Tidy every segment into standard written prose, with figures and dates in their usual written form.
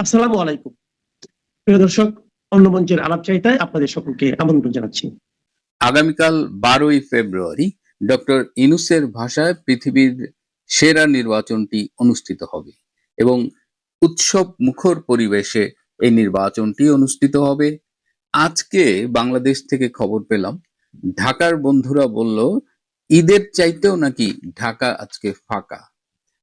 আসসালামু আলাইকুম। প্রিয় দর্শক, অন্য মঞ্চের আলাপচারিতায় আপনাদের সকলকে আমন্ত্রণ জানাচ্ছি। আগামীকাল 12ই ফেব্রুয়ারি ডক্টর ইউনূসের ভাষায় পৃথিবীর সেরা নির্বাচনটি অনুষ্ঠিত হবে এবং উৎসব মুখর পরিবেশে এই নির্বাচনটি অনুষ্ঠিত হবে। আজকে বাংলাদেশ থেকে খবর পেলাম, ঢাকার বন্ধুরা বলল ঈদের চাইতেও নাকি ঢাকা আজকে ফাঁকা।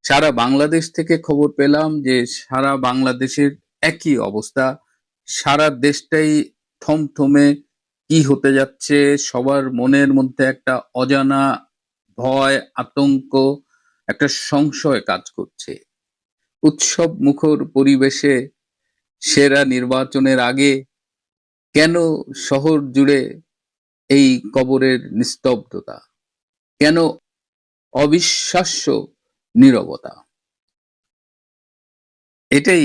সারা বাংলাদেশ থেকে খবর পেলাম যে সারা বাংলাদেশের একই অবস্থা, সারা দেশটাই থমথমে। কি হতে যাচ্ছে সবার মনের মধ্যে একটা অজানা ভয়, আতঙ্ক, একটা সংশয় কাজ করছে। উৎসব মুখর পরিবেশে সেরা নির্বাচনের আগে কেন শহর জুড়ে এই কবরের নিস্তব্ধতা, কেন অবিশ্বাস্য নীরবতা? এটাই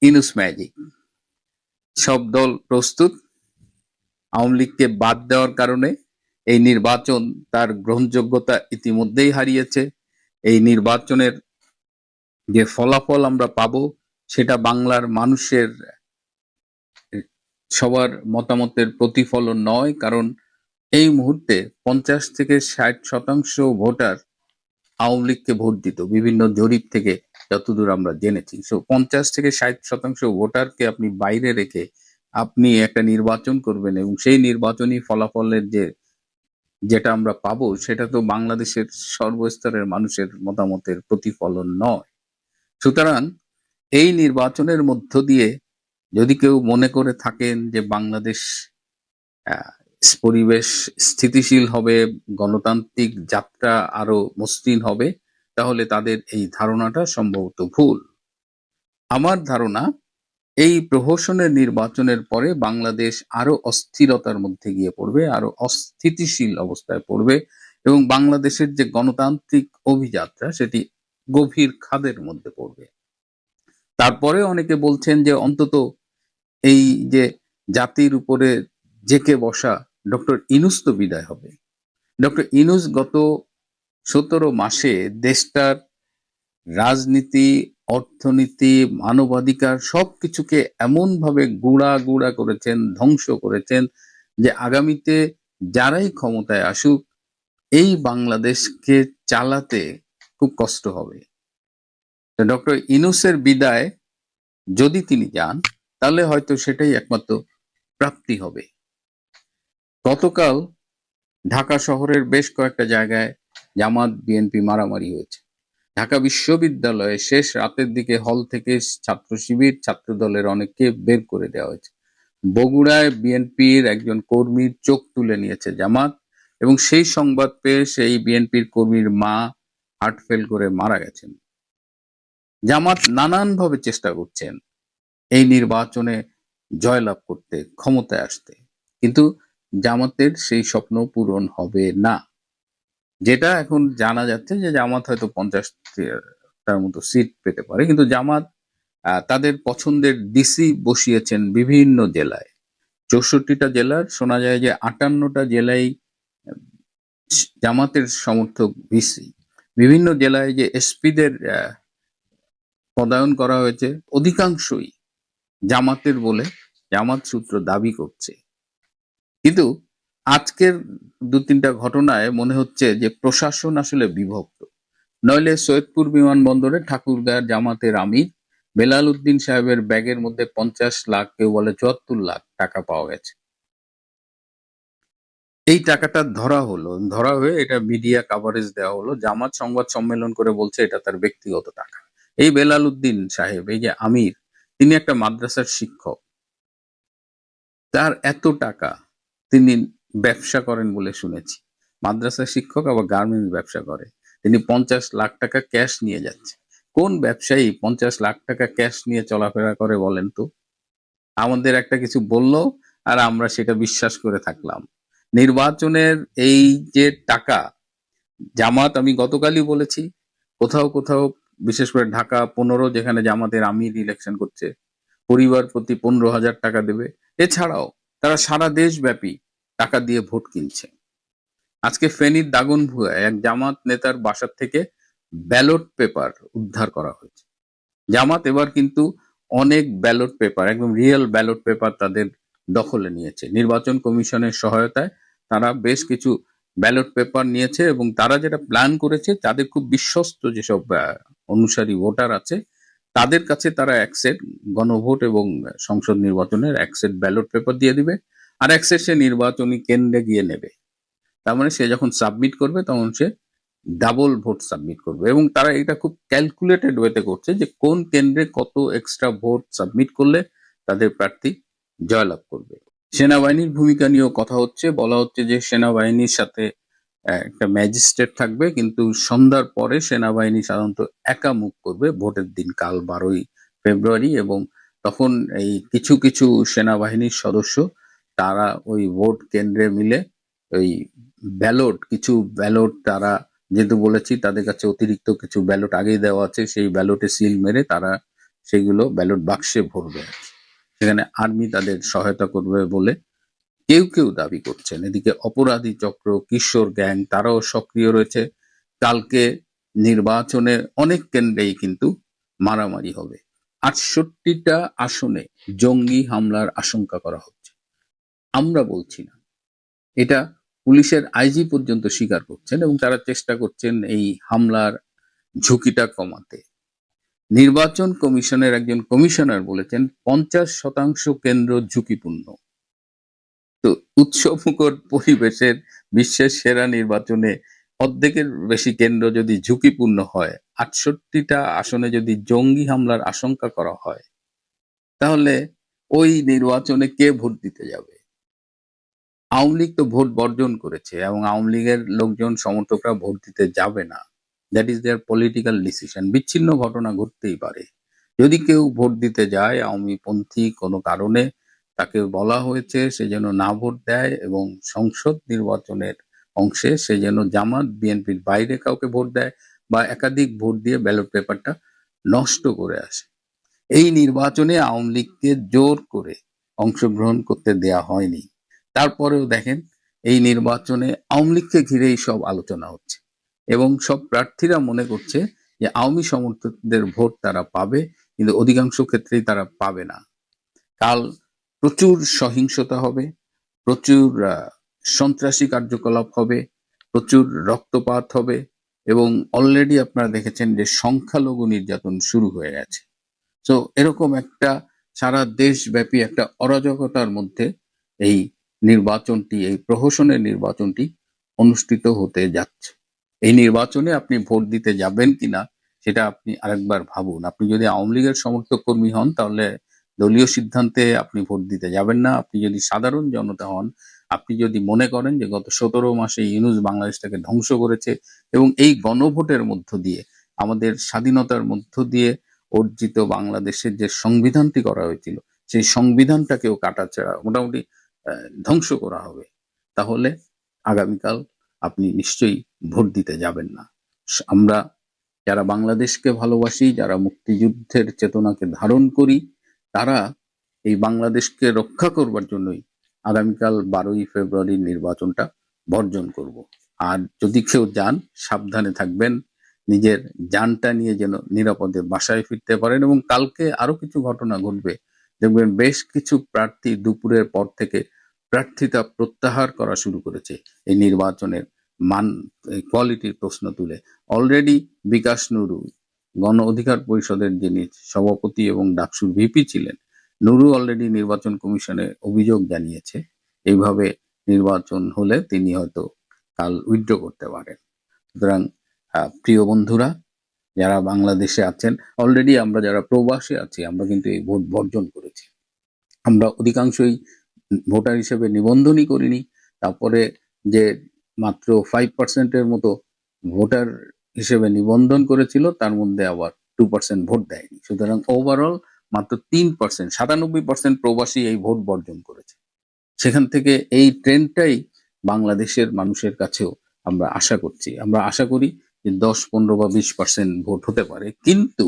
ইউনূস ম্যাজিক। সব দল প্রস্তুত। আওয়ামী লীগকে বাদ দেওয়ার কারণে এই নির্বাচন তার গ্রহণযোগ্যতা ইতিমধ্যেই হারিয়েছে। এই নির্বাচনের যে ফলাফল আমরা পাবো সেটা বাংলার মানুষের সবার মতামতের প্রতিফলন নয়, কারণ এই মুহূর্তে 50 থেকে 60% ভোটার আওয়ামী লীগকে ভোট দিত বিভিন্ন জরিপ থেকে যতদূর আমরা জেনেছি। 50 থেকে 60% ভোটারকে আপনি বাইরে রেখে আপনি একটা নির্বাচন করবেন এবং সেই নির্বাচনী ফলাফলের যেটা আমরা পাবো সেটা তো বাংলাদেশের সর্বস্তরের মানুষের মতামতের প্রতিফলন নয়। সুতরাং এই নির্বাচনের মধ্য দিয়ে যদি কেউ মনে করে থাকেন যে বাংলাদেশ পরিবেশ স্থিতিশীল হবে, গণতান্ত্রিক যাত্রা আরো মসৃণ হবে, তাহলে তাদের এই ধারণাটা সম্ভবত ভুল। আমার ধারণা এই প্রহসনের নির্বাচনের পরে বাংলাদেশ আরো অস্থিরতার মধ্যে গিয়ে পড়বে, আরো অস্থিতিশীল অবস্থায় পড়বে এবং বাংলাদেশের যে গণতান্ত্রিক অভিযাত্রা সেটি গভীর খাদের মধ্যে পড়বে। তারপরে অনেকে বলছেন যে অন্তত এই যে জাতির উপরে জেকে বসা ডক্টর ইউনূস তো বিদায় হবে। ডক্টর ইউনূস গত 17 মাসে দেশটার রাজনীতি, অর্থনীতি, মানবাধিকার সবকিছুকে এমন ভাবে গুঁড়া করেছেন, ধ্বংস করেছেন যে আগামীতে যারাই ক্ষমতায় আসুক এই বাংলাদেশকে চালাতে খুব কষ্ট হবে। ডক্টর ইউনূসের বিদায় যদি তিনি যান তাহলে হয়তো সেটাই একমাত্র প্রাপ্তি হবে। গতকাল ঢাকা শহরের বেশ কয়েকটা জায়গায় জামাত বিএনপি মারামারি হয়েছে। ঢাকা বিশ্ববিদ্যালয়ে শেষ রাতের দিকে হল থেকে ছাত্র শিবির, ছাত্র দলের অনেককে বের করে দেওয়া হয়েছে। বগুড়ায় বিএনপির একজন কর্মীর চোখ তুলে নিয়েছে জামাত এবং সেই সংবাদ পেয়ে সেই বিএনপির কর্মীর মা হার্ট ফেল করে মারা গেছেন। জামাত নানানভাবে চেষ্টা করছেন এই নির্বাচনে জয়লাভ করতে, ক্ষমতায় আসতে, কিন্তু জামাতের সেই স্বপ্ন পূরণ হবে না। যেটা এখন জানা যাচ্ছে যে জামাত হয়তো 50টার মতো সিট পেতে পারে, কিন্তু জামাত তাদের পছন্দের ডিসি বসিয়েছেন বিভিন্ন জেলায়। 64টা জেলার শোনা যায় যে 58টা জেলায় জামাতের সমর্থক ভিসি। বিভিন্ন জেলায় যে এসপিদের পদায়ন করা হয়েছে অধিকাংশই জামাতের বলে জামাত সূত্র দাবি করছে। কিন্তু আজকের 2-3টা ঘটনায় মনে হচ্ছে যে প্রশাসন আসলে বিভক্ত। নইলে সৈয়দপুর বিমানবন্দরে ঠাকুরগাঁয়ের জামাতের আমির বেলাল উদ্দিন সাহেবের ব্যাগের মধ্যে 50 লাখ, কেউ বলে 74 লাখ টাকা পাওয়া গেছে। এই টাকাটা ধরা হয়ে এটা মিডিয়া কাভারেজ দেওয়া হলো। জামাত সংবাদ সম্মেলন করে বলছে এটা তার ব্যক্তিগত টাকা। এই বেলাল উদ্দিন সাহেব, এই যে আমির, তিনি একটা মাদ্রাসার শিক্ষক। তার এত টাকা, তিনি ব্যবসা করেন বলে শুনেছি। মাদ্রাসা শিক্ষক, আবার গার্মেন্টস ব্যবসা করে। তিনি 50 লাখ টাকা ক্যাশ নিয়ে যাচ্ছে। কোন ব্যবসায়ী 50 লাখ টাকা ক্যাশ নিয়ে চলাফেরা করে বলেন তো? আমাদের একটা কিছু বললো আর আমরা সেটা বিশ্বাস করে থাকলাম। নির্বাচনের এই যে টাকা, জামাত, আমি গতকালই বলেছি, কোথাও কোথাও বিশেষ করে ঢাকা 15 যেখানে জামাতের আমির ইলেকশন করছে, পরিবার প্রতি 15,000 টাকা দেবে। এছাড়াও তারা সারা দেশব্যাপী টাকা দিয়ে ভোট কিনছে। আজকে ফেনীর দাগনভূয়ায় এক জামাত নেতার বাসার থেকে ব্যালট পেপার উদ্ধার করা হয়েছে। জামাত এবার কিন্তু অনেক ব্যালট পেপার, একদম রিয়েল ব্যালট পেপার তাদের দখলে নিয়েছে। নির্বাচন কমিশনের সহায়তায় তারা বেশ কিছু ব্যালট পেপার নিয়েছে এবং তারা যেটা প্ল্যান করেছে, তাদের খুব বিশ্বস্ত যেসব অনুসারী ভোটার আছে তাদের কাছে তারা এক সেট গণভোট এবং সংসদ নির্বাচনের এক সেট ব্যালট পেপার দিয়ে দিবে, আর এক সেট সে নির্বাচনী কেন্দ্রে গিয়ে নেবে। তার মানে সে যখন সাবমিট করবে তখন সে ডাবল ভোট সাবমিট করবে, এবং তারা এটা খুব ক্যালকুলেটেড ওয়েতে করছে যে কোন কেন্দ্রে কত এক্সট্রা ভোট সাবমিট করলে তাদের প্রার্থী জয়লাভ করবে। সেনাবাহিনীর ভূমিকা নিয়েও কথা হচ্ছে, বলা হচ্ছে যে সেনাবাহিনীর সাথে একটা ম্যাজিস্ট্রেট থাকবে, কিন্তু সন্ধ্যার পরে সেনাবাহিনী সাধারণত একা মুভ করবে ভোটের দিন, কাল 12ই ফেব্রুয়ারি, এবং তখন এই কিছু কিছু সেনাবাহিনীর সদস্য তারা ওই ভোট কেন্দ্রে মিলে ওই কিছু ব্যালট তারা, যেহেতু বলেছি তাদের কাছে অতিরিক্ত কিছু ব্যালট আগেই দেওয়া আছে, সেই ব্যালটে সিল মেরে তারা সেগুলো ব্যালট বাক্সে ভরবে। সেখানে আর্মি তাদের সহায়তা করবে বলে কেউ কেউ দাবি করছেন। এদিকে অপরাধী চক্র, কিশোর গ্যাং তারাও সক্রিয় রয়েছে। কালকে নির্বাচনের অনেক কেন্দ্রেই কিন্তু মারামারি হবে। 68টা আসনে জঙ্গি হামলার আশঙ্কা করা হচ্ছে। আমরা বলছি না, এটা পুলিশের আইজি পর্যন্ত স্বীকার করছেন এবং তারা চেষ্টা করছেন এই হামলার ঝুঁকিটা কমাতে। নির্বাচন কমিশনের একজন কমিশনার বলেছেন 50% কেন্দ্র ঝুঁকিপূর্ণ। তো উৎসবমুখর পরিবেশের বিশ্বের সেরা নির্বাচনে অর্ধেকের বেশি কেন্দ্র যদি ঝুঁকিপূর্ণ হয়, 68টা আসনে যদি জঙ্গি হামলার আশঙ্কা করা হয়, তাহলে ওই নির্বাচনে কে ভোট দিতে যাবে? আওয়ামী লীগ তো ভোট বর্জন করেছে এবং আওয়ামী লীগের লোকজন সমর্থকরা ভোট দিতে যাবে না। That is their political decision. বিচ্ছিন্ন ঘটনা ঘটতেই পারে। যদি কেউ ভোট দিতে যায় আওয়ামী পন্থী কোনো কারণে, তাকে বলা হয়েছে সে যেন না ভোট দেয় এবং সংসদ নির্বাচনের অংশে সে যেন জামাত বিএনপির বাইরে কাউকে ভোট দেয় বা একাধিক ভোট দিয়ে ব্যালট পেপারটা নষ্ট করে আসে। এই নির্বাচনে আওয়ামী লীগকে জোর করে অংশগ্রহণ করতে দেয়া হয়নি। তারপরেও দেখেন এই নির্বাচনে আওয়ামী লীগকে ঘিরেই সব আলোচনা হচ্ছে এবং সব প্রার্থীরা মনে করছে যে আওয়ামী সমর্থকদের ভোট তারা পাবে, কিন্তু অধিকাংশ ক্ষেত্রেই তারা পাবে না। কাল প্রচুর সহিংসতা হবে, প্রচুর সন্ত্রাসী কার্যকলাপ হবে, প্রচুর রক্তপাত হবে এবং অলরেডি আপনারা দেখেছেন যে সংখ্যালঘু নির্যাতন শুরু হয়ে গেছে। তো এরকম একটা সারা দেশব্যাপী একটা অরাজকতার মধ্যে এই নির্বাচনটি, এই প্রহসনের নির্বাচনটি অনুষ্ঠিত হতে যাচ্ছে। এই নির্বাচনে আপনি ভোট দিতে যাবেন কিনা সেটা আপনি আরেকবার ভাবুন। আপনি যদি আওয়ামী লীগের সমর্থক কর্মী হন তাহলে দলীয় সিদ্ধান্তে আপনি ভোট দিতে যাবেন না। আপনি যদি সাধারণ জনতা হন, আপনি যদি মনে করেন যে গত 17 মাসে ইউনূস বাংলাদেশটাকে ধ্বংস করেছে এবং এই গণভোটের মধ্য দিয়ে, আমাদের স্বাধীনতার মধ্য দিয়ে অর্জিত বাংলাদেশের যে সংবিধানটি করা হয়েছিল, সেই সংবিধানটাকেও কাটাছেঁড়া মোটামুটি ধ্বংস করা হবে, তাহলে আগামীকাল আপনি নিশ্চয়ই ভোট দিতে যাবেন না। আমরা যারা বাংলাদেশকে ভালোবাসি, যারা মুক্তিযুদ্ধের চেতনাকে ধারণ করি, তারা এই বাংলাদেশকে রক্ষা করবার জন্যই আগামীকাল 12ই ফেব্রুয়ারির নির্বাচনটা বর্জন করব। আর যদি কেউ যান, সাবধানে থাকবেন, নিজের জানটা নিয়ে যেন নিরাপদে বাসায় ফিরতে পারেন। এবং কালকে আরো কিছু ঘটনা ঘটবে, দেখবেন বেশ কিছু প্রার্থী দুপুরের পর থেকে প্রার্থিতা প্রত্যাহার করা শুরু করেছে এই নির্বাচনের মান কোয়ালিটির প্রশ্ন তুলে। অলরেডি বিকাশ নুরু, গণ অধিকার পরিষদের যিনি সভাপতি এবং ডাকসুর ভিপি ছিলেন, নুরু অলরেডি নির্বাচন কমিশনে অভিযোগ জানিয়েছে এইভাবে নির্বাচন হলে তিনি হয়তো কাল উইথড্র করতে পারেন। সুতরাং প্রিয় বন্ধুরা, যারা বাংলাদেশে আছেন, অলরেডি আমরা যারা প্রবাসী আছি, আমরা কিন্তু এই ভোট বর্জন করেছি। আমরা অধিকাংশই ভোটার হিসেবে নিবন্ধনই করিনি। তারপরে যে মাত্র 5% মতো ভোটার হিসেবে নিবন্ধন করেছিল, তার মধ্যে আবার 2% ভোট দেয়নি। সুতরাং ওভারঅল মাত্র 3%, 97% প্রবাসী এই ভোট বর্জন করেছে। সেখান থেকে এই ট্রেন্ডটাই বাংলাদেশের মানুষের কাছেও আমরা আশা করছি। আমরা আশা করি যে 10, 15 বা 20% ভোট হতে পারে। কিন্তু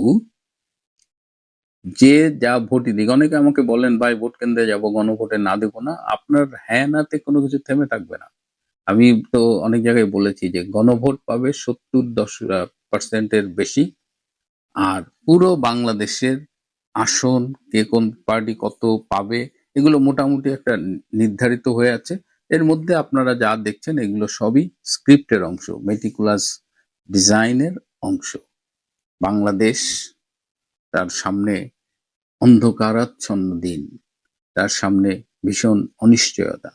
যে যা ভোটই দিক, অনেকে আমাকে বলেন ভাই ভোট কেন্দ্রে যাবো, গণভোটে না দেবো না। আপনার হ্যাঁ নাতে কোনো কিছু থেমে থাকবে না। আমি তো অনেক জায়গায় বলেছি যে গণভোট পাবে 70-10% বেশি, আর পুরো বাংলাদেশের আসন, কে কোন পার্টি কত পাবে, এগুলো মোটামুটি একটা নির্ধারিত হয়ে আছে। এর মধ্যে আপনারা যা দেখছেন এগুলো সবই স্ক্রিপ্টের অংশ, মেটিকুলাস ডিজাইনের অংশ। বাংলাদেশ, তার সামনে অন্ধকারাচ্ছন্ন দিন, তার সামনে ভীষণ অনিশ্চয়তা।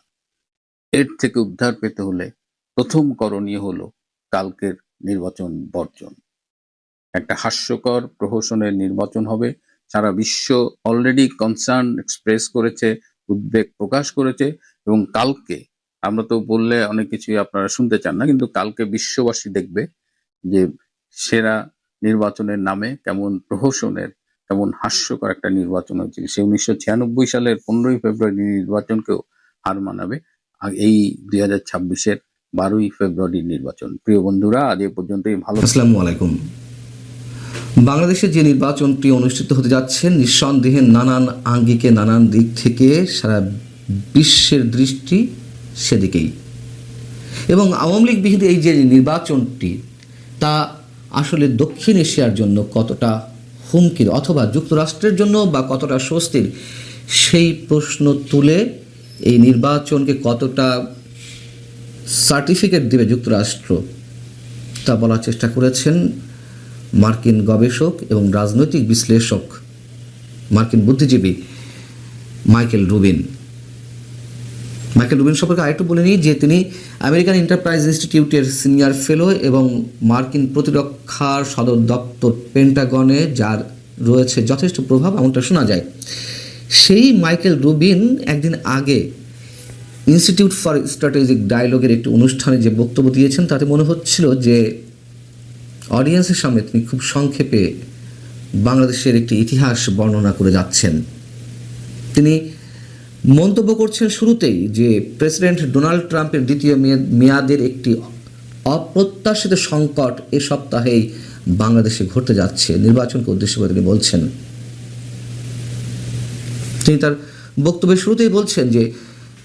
এর থেকে উদ্ধার পেতে হলে প্রথম করণীয় হলো কালকের নির্বাচন বর্জন। একটা হাস্যকর প্রহসনের নির্বাচন হবে। সারা বিশ্ব অলরেডি কনসার্ন এক্সপ্রেস করেছে, উদ্বেগ প্রকাশ করেছে, এবং কালকে আমরা তো বললে অনেক কিছুই আপনারা শুনতে চান না, কিন্তু কালকে বিশ্ববাসী দেখবে যে সেরা নির্বাচনের নামে কেমন প্রহসনের, কেমন হাস্যকর একটা নির্বাচন হয়েছিল। সে 1996 সালের 15ই ফেব্রুয়ারি নির্বাচনকেও হার মানাবে আর এই 2026-এর 12ই ফেব্রুয়ারির নির্বাচন। প্রিয় বন্ধুরা, আজ এ পর্যন্তই। ভালো। আসসালামু আলাইকুম। বাংলাদেশে যে নির্বাচনটি অনুষ্ঠিত হতে যাচ্ছে, নিঃসন্দেহে নানান আঙ্গিকে, নানান দিক থেকে সারা বিশ্বের দৃষ্টি সেদিকেই। এবং আওয়ামী লীগ বিহীন এই যে নির্বাচনটি, তা আসলে দক্ষিণ এশিয়ার জন্য কতটা হুমকির, অথবা যুক্তরাষ্ট্রের জন্য বা কতটা স্বস্তির, সেই প্রশ্ন তুলে এই নির্বাচনকে কতটা সার্টিফিকেট দেবে যুক্তরাষ্ট্র, তা বলার চেষ্টা করেছেন মার্কিন গবেষক এবং রাজনৈতিক বিশ্লেষক, মার্কিন বুদ্ধিজীবী মাইকেল রুবিন। মাইকেল রুবিন সম্পর্কে আরেকটু বলে নিই যে তিনি আমেরিকান এন্টারপ্রাইজ ইনস্টিটিউটের সিনিয়র ফেলো এবং মার্কিন প্রতিরক্ষার সদর দপ্তর পেন্টাগনে যার রয়েছে যথেষ্ট প্রভাব, এমনটা শোনা যায়। সেই মাইকেল রুবিন একদিন আগে ইনস্টিটিউট ফর স্ট্র্যাটেজিক ডায়ালগের একটি অনুষ্ঠানে যে বক্তব্য দিয়েছেন, তাতে মনে হচ্ছিল যে অডিয়েন্সের সামনে তিনি খুব সংক্ষেপে বাংলাদেশের একটি ইতিহাস বর্ণনা করে যাচ্ছেন। তিনি মন্তব্য করছেন শুরুতেই যে প্রেসিডেন্ট ডোনাল্ড ট্রাম্পের দ্বিতীয় মেয়াদের একটি অপ্রত্যাশিত সংকট এ সপ্তাহেই বাংলাদেশে ঘটতে যাচ্ছে, নির্বাচনকে উদ্দেশ্য করে তিনি বলছেন। তিনি তার বক্তব্যের শুরুতেই বলছেন যে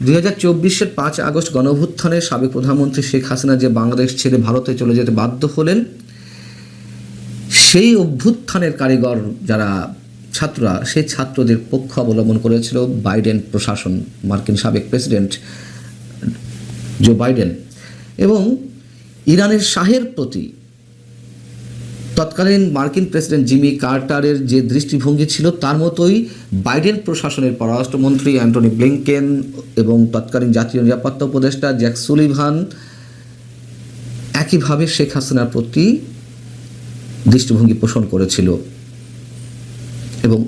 2024-এর 5 আগস্ট গণঅভ্যুত্থানে সাবেক প্রধানমন্ত্রী শেখ হাসিনা যে বাংলাদেশ ছেড়ে ভারতে চলে যেতে বাধ্য হলেন, সেই অভ্যুত্থানের কারিগর যারা ছাত্ররা, সেই ছাত্রদের পক্ষ অবলম্বন করেছিল বাইডেন প্রশাসন, মার্কিন সাবেক প্রেসিডেন্ট জো বাইডেন। এবং ইরানের শাহের প্রতি তৎকালীন মার্কিন প্রেসিডেন্ট জিমি কার্টারের যে দৃষ্টিভঙ্গি ছিল, তার মতোই বাইডেন প্রশাসনের পররাষ্ট্রমন্ত্রী অ্যান্টনি ব্লিংকেন এবং তৎকালীন জাতীয় নিরাপত্তা উপদেষ্টা জ্যাক সুলিভান একইভাবে শেখ হাসিনার প্রতি দৃষ্টিভঙ্গি পোষণ করেছিল, এবং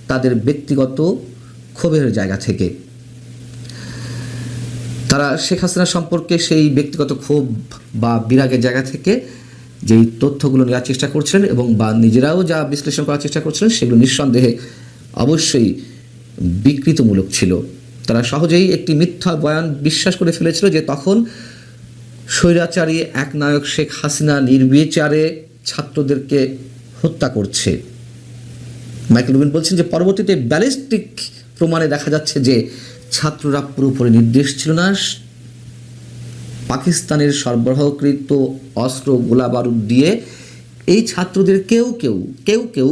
তাদের ব্যক্তিগত ক্ষোভের জায়গা থেকে তারা শেখ হাসিনা সম্পর্কে সেই ব্যক্তিগত ক্ষোভ বা বিরাগের জায়গা থেকে যেই তথ্যগুলো নেওয়ার চেষ্টা করছিলেন এবং বা নিজেরাও যা বিশ্লেষণ করার চেষ্টা করছিলেন, সেগুলো নিঃসন্দেহে অবশ্যই বিকৃতমূলক ছিল। তারা সহজেই একটি মিথ্যা বয়ান বিশ্বাস করে ফেলেছিল যে তখন স্বৈরাচারী একনায়ক শেখ হাসিনা নির্বিচারে ছাত্রদেরকে হত্যা করছে। মাইকেল রুবিন বলছেন যে পরবর্তীতে ব্যালিস্টিক প্রমাণে দেখা যাচ্ছে যে ছাত্ররা পুরোপুরি নির্দেশ ছিল না, পাকিস্তানের সরবরাহকৃত অস্ত্র গোলাবারুদ দিয়ে এই ছাত্রদের কেউ কেউ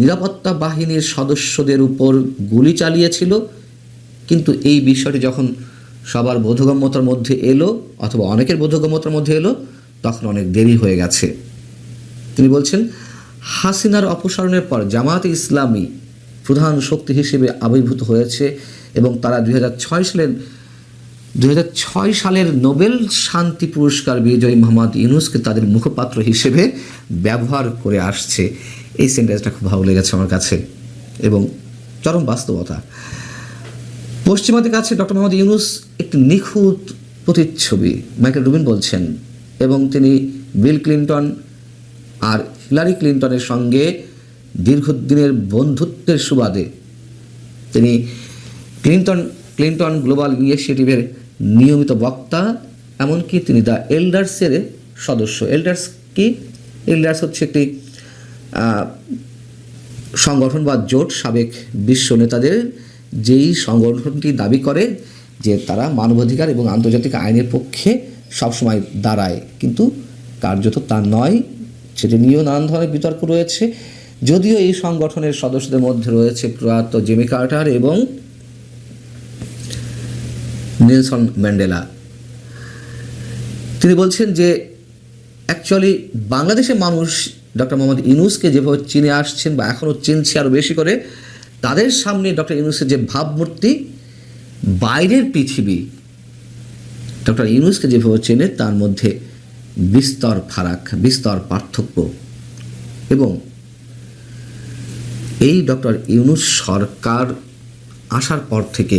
নিরাপত্তা বাহিনীর সদস্যদের উপর গুলি চালিয়েছিল। কিন্তু এই বিষয়টি যখন সবার বোধগম্যতার মধ্যে এলো, অথবা অনেকের বোধগম্যতার মধ্যে এলো, তখন অনেক দেরি হয়ে গেছে। তিনি বলছেন, হাসিনার অপসারণের পর জামায়াতে ইসলামী প্রধান শক্তি হিসেবে আবির্ভূত হয়েছে এবং তারা 2006 সালের নোবেল শান্তি পুরস্কার বিজয়ী মোহাম্মদ ইউনূসকে তাদের মুখপাত্র হিসেবে ব্যবহার করে আসছে। এই সেন্টেন্সটা খুব ভালো লেগেছে আমার কাছে এবং চরম বাস্তবতা। পশ্চিমাদের কাছে ডক্টর মোহাম্মদ ইউনূস একটি নিখুঁত প্রতিচ্ছবি, মাইকেল রুবিন বলছেন, এবং তিনি বিল ক্লিন্টন আর হিলারি ক্লিন্টনের সঙ্গে দীর্ঘদিনের বন্ধুত্বের সুবাদে তিনি ক্লিন্টন গ্লোবাল ইনিশিয়েটিভের নিয়মিত বক্তা, এমনকি তিনি দ্য এল্ডার্সের সদস্য। এল্ডার্স কি? এল্ডার্স হচ্ছে একটি সংগঠন বা জোট সাবেক বিশ্ব নেতাদের, যেই সংগঠনটি দাবি করে যে তারা মানবাধিকার এবং আন্তর্জাতিক আইনের পক্ষে সবসময় দাঁড়ায়, কিন্তু কার্যত তা নয়। সেটা নিয়েও নানান ধরনের বিতর্ক রয়েছে। যদিও এই সংগঠনের সদস্যদের মধ্যে রয়েছে প্রয়াত জিমি কার্টার এবং নেলসন ম্যান্ডেলা। তিনি বলছেন যে অ্যাকচুয়ালি বাংলাদেশের মানুষ ডক্টর মোহাম্মদ ইউনূসকে যেভাবে চিনে আসছেন বা এখনও চিনছে আরও বেশি করে, তাদের সামনে ডক্টর ইউনূসের যে ভাবমূর্তি, বাইরের পৃথিবী ডক্টর ইউনূসকে যেভাবে চেনে তার মধ্যে বিস্তর ফারাক, বিস্তর পার্থক্য। এবং এই ডক্টর ইউনূস সরকার আসার পর থেকে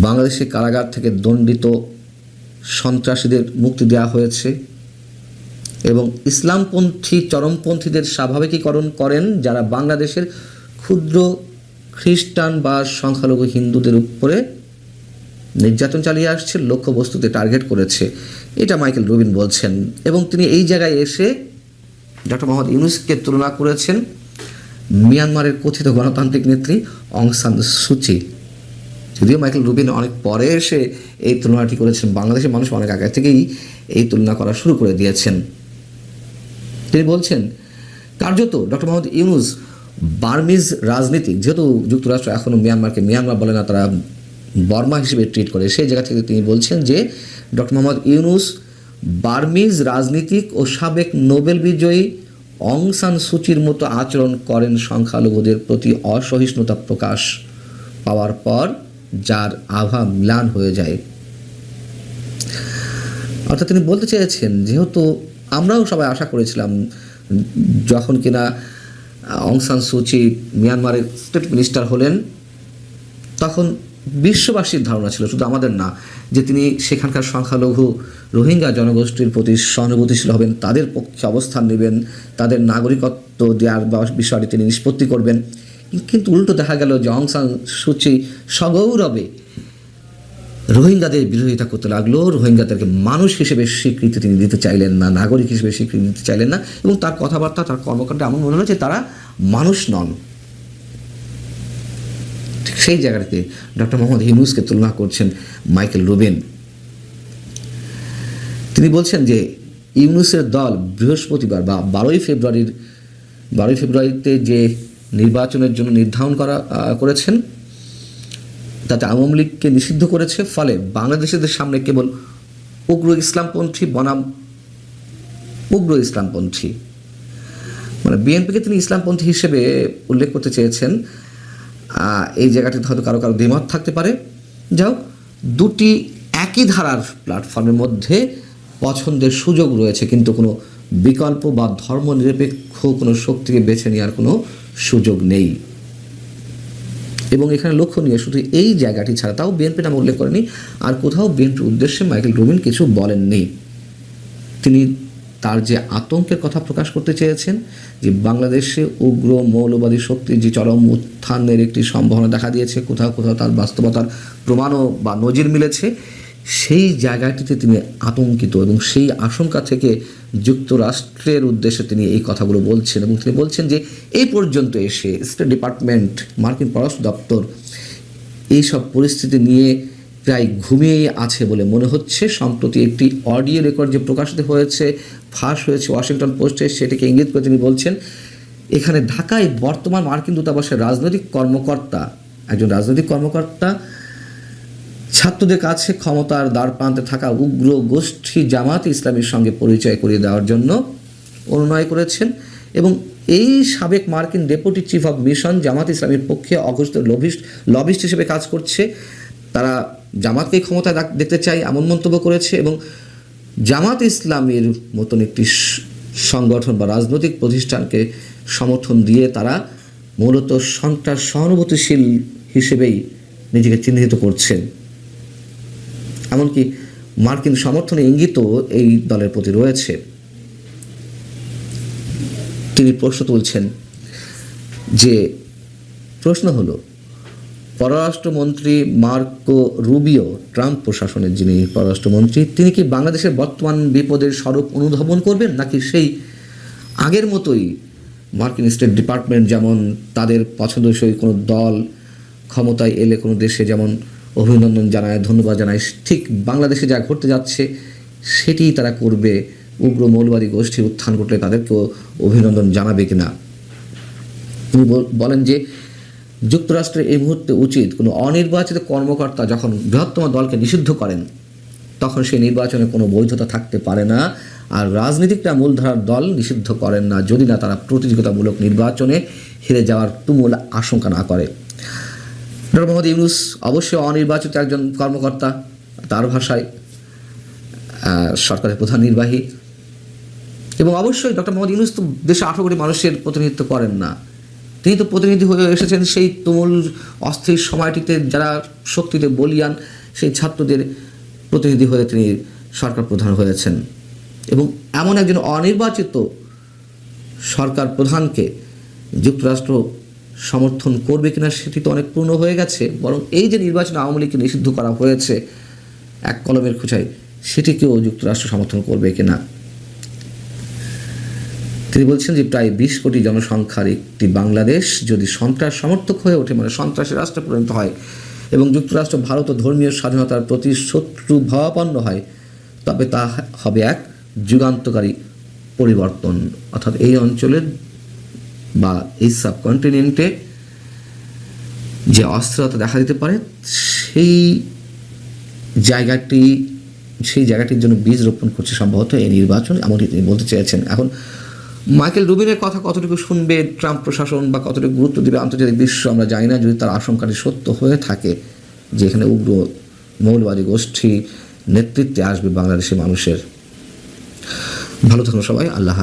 বাংলাদেশের কারাগার থেকে দণ্ডিত সন্ত্রাসীদের মুক্তি দেওয়া হয়েছে এবং ইসলামপন্থী চরমপন্থীদের স্বাভাবিকীকরণ করেন, যারা বাংলাদেশের ক্ষুদ্র খ্রিস্টান বা সংখ্যালঘু হিন্দুদের উপরে নির্যাতন চালিয়ে আসছে, লক্ষ্যবস্তুতে টার্গেট করেছে, এটা মাইকেল রুবিন বলছেন। এবং তিনি এই জায়গায় এসে ডক্টর মোহাম্মদ ইউনূসকে তুলনা করেছেন মিয়ানমারের কথিত গণতান্ত্রিক নেত্রী অং সান সুচি। যদিও মাইকেল রুবিন অনেক পরে এসে এই তুলনাটি করেছেন, বাংলাদেশের মানুষ অনেক আগে থেকেই এই তুলনা করা শুরু করে দিয়েছেন। তিনি বলছেন কার্যত ডক্টর মোহাম্মদ ইউনূস বার্মিজ রাজনীতিক, যেহেতু যুক্তরাষ্ট্র এখনও মিয়ানমারকে মিয়ানমার বলে না, তারা বর্মা হিসেবে ট্রিট করে, সেই জায়গা থেকে তিনি বলছেন যে ডক্টর মোহাম্মদ ইউনূস বার্মিজ রাজনীতিক ও সাবেক নোবেল বিজয়ী অং সান সুচির মতো আচরণ করেন সংখ্যালঘুদের প্রতি অসহিষ্ণুতা প্রকাশ পাওয়ার পর, যার আভা ম্লান হয়ে যায়। অর্থাৎ তিনি বলতে চেয়েছেন, যেহেতু আমরাও সবাই আশা করেছিলাম যখন কিনা অং সান সুচি মিয়ানমারের স্টেট মিনিস্টার হলেন, তখন বিশ্ববাসীর ধারণা ছিল, শুধু আমাদের না, যে তিনি সেখানকার সংখ্যালঘু রোহিঙ্গা জনগোষ্ঠীর প্রতি সহানুভূতিশীল হবেন, তাদের পক্ষে অবস্থান নেবেন, তাদের নাগরিকত্ব দেওয়ার বিষয়টি তিনি নিষ্পত্তি করবেন। কিন্তু উল্টো দেখা গেল যে অং সান সুচি সগৌরবে রোহিঙ্গাদের বিরোধিতা করতে লাগলো, রোহিঙ্গাদেরকে মানুষ হিসেবে স্বীকৃতি তিনি দিতে চাইলেন না, নাগরিক হিসেবে স্বীকৃতি দিতে চাইলেন না, এবং তার কথাবার্তা, তার কর্মকাণ্ডে এমন মনে হলো যে তারা মানুষ নন। সেই জায়গাটিতে ডক্টর মোহাম্মদ ইউনূসকে তুলনা করছেন মাইকেল রুবিন। তিনি বলছেন যে ইউনূসের দল বৃহস্পতিবার বা 12ই ফেব্রুয়ারিতে যে নির্বাচনের জন্য নির্ধারণ করেছেন, তাতে আওয়ামী লীগকে নিষিদ্ধ করেছে, ফলে বাংলাদেশিদের সামনে কেবল উগ্র ইসলামপন্থী মানে বিএনপিকে তিনি ইসলামপন্থী হিসেবে উল্লেখ করতে চেয়েছেন। এই জায়গাটিতে হয়তো কারো দ্বিমত থাকতে পারে। যাও, দুটি একই ধারার প্ল্যাটফর্মের মধ্যে পছন্দের সুযোগ রয়েছে, কিন্তু কোনো বিকল্প বা ধর্মনিরপেক্ষ কোনো শক্তিকে বেছে নেওয়ার কোনো সুযোগ নেই। এবং এখানে লক্ষণীয় শুধু এই জায়গাটি ছাড়া, তাও বিএনপি নাম উল্লেখ করেনি, আর কোথাও বিএনপির উদ্দেশ্যে মাইকেল রুবিন কিছু বলেননি। তিনি তার যে আতঙ্কের কথা প্রকাশ করতে চেয়েছেন, যে বাংলাদেশে উগ্র মৌলবাদী শক্তির যে চরম উত্থানের একটি সম্ভাবনা দেখা দিয়েছে, কোথাও কোথাও তার বাস্তবতার প্রমাণও বা নজির মিলেছে, সেই জায়গাটিতে তিনি আতঙ্কিত এবং সেই আশঙ্কা থেকে যুক্তরাষ্ট্রের উদ্দেশ্যে তিনি এই কথাগুলো বলছেন। এবং তিনি বলছেন যে এই পর্যন্ত এসে স্টেট ডিপার্টমেন্ট, মার্কিন পররাষ্ট্র দপ্তর এইসব পরিস্থিতি নিয়ে প্রায় ঘুমিয়ে আছে বলে মনে হচ্ছে। সম্প্রতি একটি অডিও রেকর্ড যে প্রকাশিত হয়েছে, ফাঁস হয়েছে ওয়াশিংটন পোস্টে, সেটাকে ইঙ্গিত করে তিনি বলছেন এখানে ঢাকায় বর্তমান মার্কিন দূতাবাসের একজন রাজনৈতিক কর্মকর্তা ছাত্রদের কাছে ক্ষমতার দ্বার প্রান্তে থাকা উগ্র গোষ্ঠী জামাত ইসলামীর সঙ্গে পরিচয় করিয়ে দেওয়ার জন্য অনুনয় করেছেন। এবং এই সাবেক মার্কিন ডেপুটি চিফ অব মিশন জামাত ইসলামীর পক্ষে অঘোষিত লবিস্ট হিসেবে কাজ করছে, তারা জামাতকে ক্ষমতায় দেখতে চায় এমন মন্তব্য করেছে। এবং জামাত ইসলামীর মতন একটি সংগঠন বা রাজনৈতিক প্রতিষ্ঠানকে সমর্থন দিয়ে তারা মূলত সন্ত্রাস সহানুভূতিশীল হিসেবেই নিজেকে চিহ্নিত করছেন। এমনকি মার্কিন সমর্থনের ইঙ্গিতও এই দলের প্রতি রয়েছে। তিনি প্রশ্ন তুলছেন, যে প্রশ্ন হলো পররাষ্ট্রমন্ত্রী মার্কো রুবিও, ট্রাম্প প্রশাসনের যিনি পররাষ্ট্রমন্ত্রী, তিনি কি বাংলাদেশের বর্তমান বিপদের স্বরূপ অনুধাবন করবেন, নাকি সেই আগের মতোই মার্কিন স্টেট ডিপার্টমেন্ট যেমন তাদের পছন্দসই কোনো দল ক্ষমতায় এলে কোনো দেশে যেমন অভিনন্দন জানায়, ধন্যবাদ জানায়, ঠিক বাংলাদেশে যা ঘটতে যাচ্ছে সেটিই তারা করবে? উগ্র মৌলবাদী গোষ্ঠীর উত্থান ঘটলে তাদেরকেও অভিনন্দন জানাবে কিনা? তিনি বলেন যে যুক্তরাষ্ট্রের এই মুহূর্তে উচিত কোনো অনির্বাচিত কর্মকর্তা যখন বৃহত্তম দলকে নিষিদ্ধ করেন তখন সেই নির্বাচনে কোনো বৈধতা থাকতে পারে না, আর রাজনীতিকরা মূলধারার দল নিষিদ্ধ করেন না যদি না তারা প্রতিযোগিতামূলক নির্বাচনে হেরে যাওয়ার তুমুল আশঙ্কা না করে। ডক্টর মোহাম্মদ ইউনূস অবশ্যই অনির্বাচিত একজন কর্মকর্তা, তার ভাষায় সরকারের প্রধান নির্বাহী, এবং অবশ্যই ডক্টর মোহাম্মদ ইউনূস তো দেশে 18 কোটি মানুষের প্রতিনিধিত্ব করেন না, তিনি তো প্রতিনিধি হয়ে এসেছেন সেই তুমুল অস্থির সময়টিতে যারা শক্তিতে বলিয়ান সেই ছাত্রদের প্রতিনিধি হয়ে তিনি সরকার প্রধান হয়েছেন। এবং এমন একজন অনির্বাচিত সরকার প্রধানকে যুক্তরাষ্ট্র সমর্থন করবে কিনা সেটি তো অনেক পূর্ণ হয়ে গেছে, বরং এই যে নির্বাচনে আওয়ামী লীগকে নিষিদ্ধ করা হয়েছে এক কলমের খোঁচায় সেটিকেও যুক্তরাষ্ট্র সমর্থন করবে কিনা। তিনি বলছেন যে প্রায় 20 কোটি জনসংখ্যার একটি বাংলাদেশ যদি সন্ত্রাস সমর্থক হয়ে ওঠে, মানে সন্ত্রাসের রাষ্ট্রে পরিণত হয় এবং যুক্তরাষ্ট্র ভারত ও ধর্মীয় স্বাধীনতার প্রতি শত্রু ভাবাপন্ন হয়, তবে তা হবে এক যুগান্তকারী পরিবর্তন। অর্থাৎ এই অঞ্চলের বা এই সাবকন্টিনেন্টে যে অস্থিরতা দেখা দিতে পারে সেই জায়গাটির জন্য বীজ রোপণ করছে সম্ভবত এই নির্বাচন, এমনটি তিনি বলতে চেয়েছেন। এখন মাইকেল রুবিনের কথা কতটুকু শুনবে ট্রাম্প প্রশাসন বা কতটুকু গুরুত্ব দেবে আন্তর্জাতিক বিশ্ব আমরা জানি না, যদি তার আশঙ্কাটি সত্য হয়ে থাকে যে এখানে উগ্র মৌলবাদী গোষ্ঠী নেতৃত্বে আসবে বাংলাদেশের মানুষের। ভালো থাকুন সবাই, আল্লাহ।